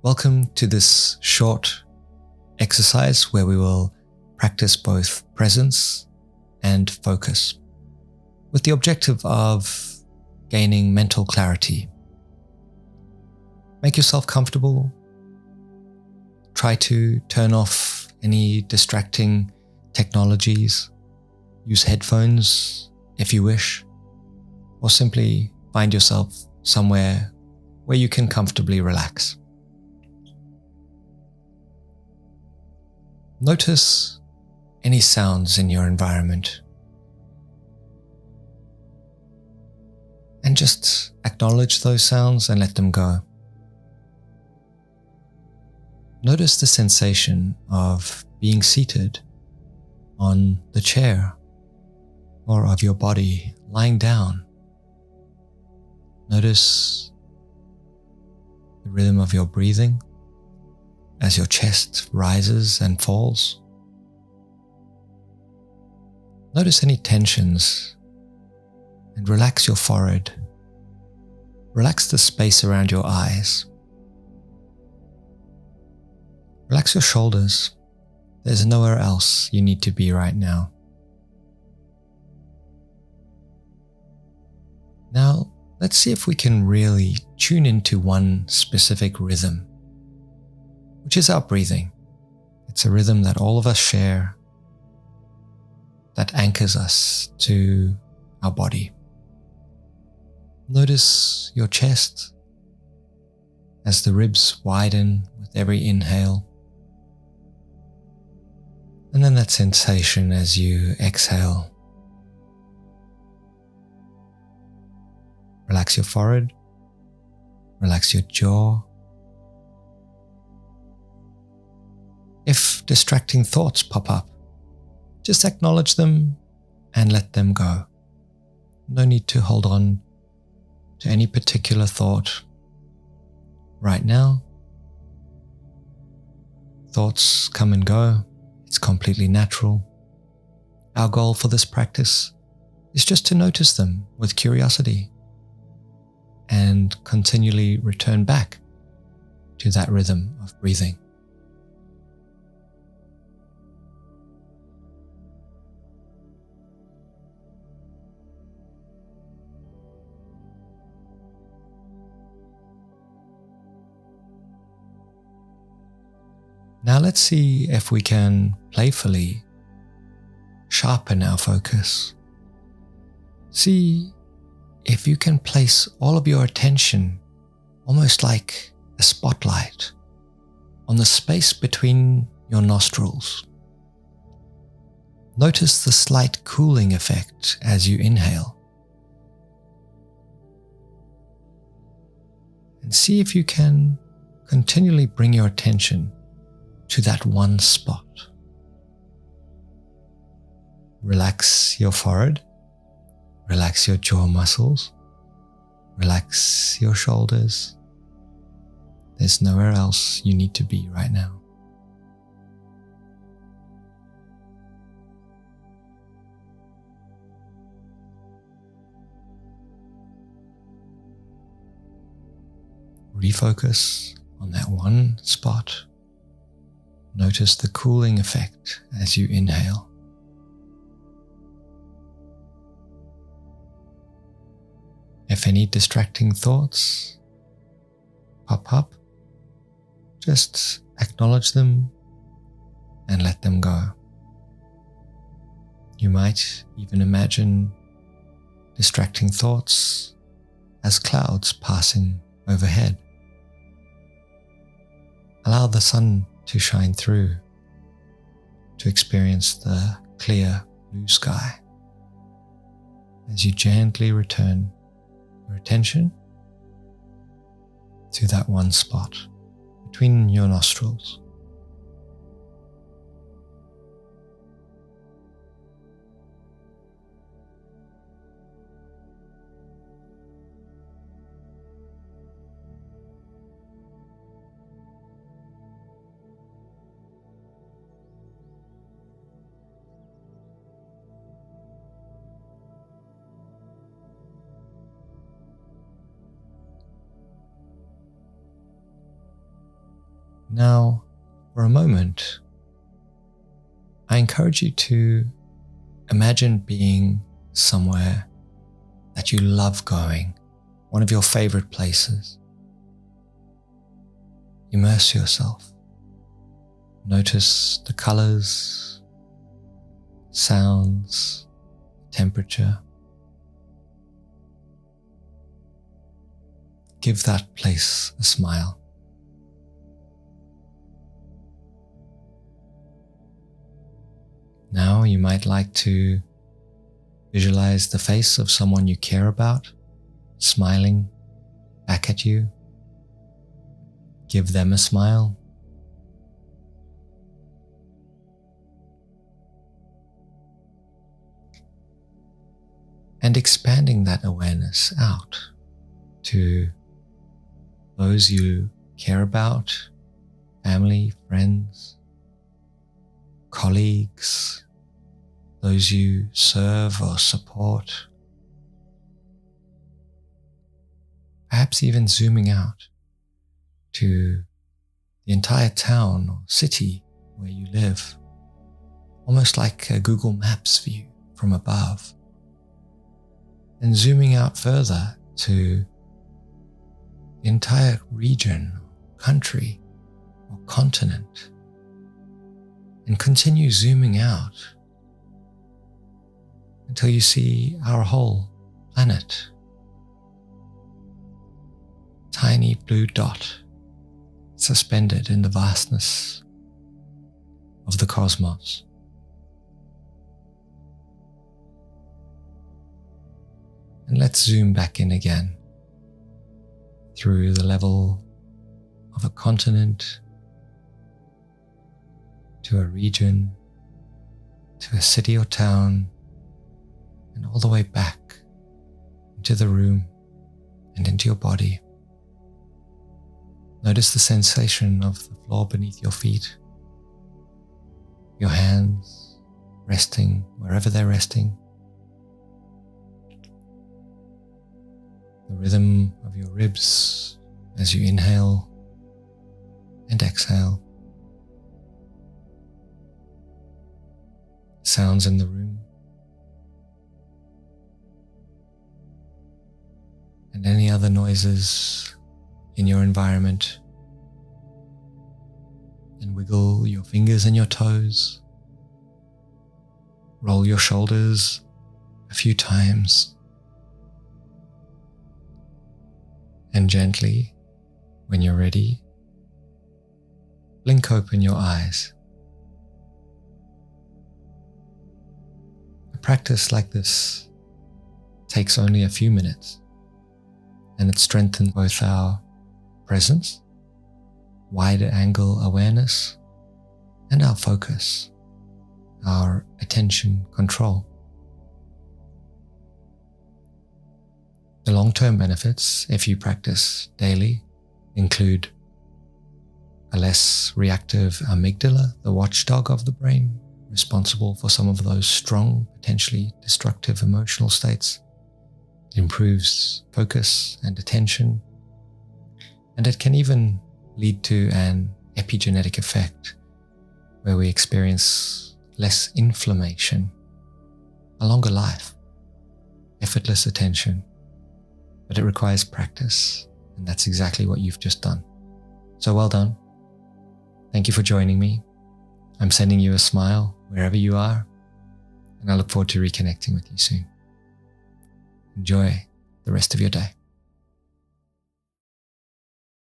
Welcome to this short exercise where we will practice both presence and focus with the objective of gaining mental clarity. Make yourself comfortable. Try to turn off any distracting technologies. Use headphones if you wish, or simply find yourself somewhere where you can comfortably relax. Notice any sounds in your environment and just acknowledge those sounds and let them go. Notice the sensation of being seated on the chair or of your body lying down. Notice the rhythm of your breathing as your chest rises and falls. Notice any tensions and relax your forehead. Relax the space around your eyes. Relax your shoulders. There's nowhere else you need to be right now. Now, let's see if we can really tune into one specific rhythm, which is our breathing. It's a rhythm that all of us share that anchors us to our body. Notice your chest as the ribs widen with every inhale, and then that sensation as you exhale. Relax your forehead, relax your jaw. If distracting thoughts pop up, just acknowledge them and let them go. No need to hold on to any particular thought right now. Thoughts come and go. It's completely natural. Our goal for this practice is just to notice them with curiosity and continually return back to that rhythm of breathing. Now let's see if we can playfully sharpen our focus. See if you can place all of your attention, almost like a spotlight, on the space between your nostrils. Notice the slight cooling effect as you inhale. And see if you can continually bring your attention to that one spot. Relax your forehead, relax your jaw muscles, relax your shoulders. There's nowhere else you need to be right now. Refocus on that one spot. Notice the cooling effect as you inhale. If any distracting thoughts pop up, just acknowledge them and let them go. You might even imagine distracting thoughts as clouds passing overhead. Allow the sun to shine through, to experience the clear blue sky as you gently return your attention to that one spot between your nostrils. Now, for a moment, I encourage you to imagine being somewhere that you love going, one of your favorite places. Immerse yourself. Notice the colors, sounds, temperature. Give that place a smile. Now you might like to visualize the face of someone you care about, smiling back at you. Give them a smile. And expanding that awareness out to those you care about, family, friends, colleagues, those you serve or support. Perhaps even zooming out to the entire town or city where you live, almost like a Google Maps view from above. And zooming out further to the entire region, country, or continent. And continue zooming out until you see our whole planet. Tiny blue dot suspended in the vastness of the cosmos. And let's zoom back in again through the level of a continent, to a region, to a city or town, and all the way back into the room and into your body. Notice the sensation of the floor beneath your feet, your hands resting wherever they're resting, the rhythm of your ribs as you inhale and exhale, sounds in the room, and any other noises in your environment. And wiggle your fingers and your toes. Roll your shoulders a few times. And gently, when you're ready, blink open your eyes. A practice like this takes only a few minutes, and it strengthens both our presence, wider angle awareness, and our focus, our attention control. The long-term benefits, if you practice daily, include a less reactive amygdala, the watchdog of the brain, responsible for some of those strong, potentially destructive emotional states. It improves focus and attention, and it can even lead to an epigenetic effect where we experience less inflammation, a longer life, effortless attention. But it requires practice, and that's exactly what you've just done. So well done. Thank you for joining me. I'm sending you a smile wherever you are, and I look forward to reconnecting with you soon. Enjoy the rest of your day.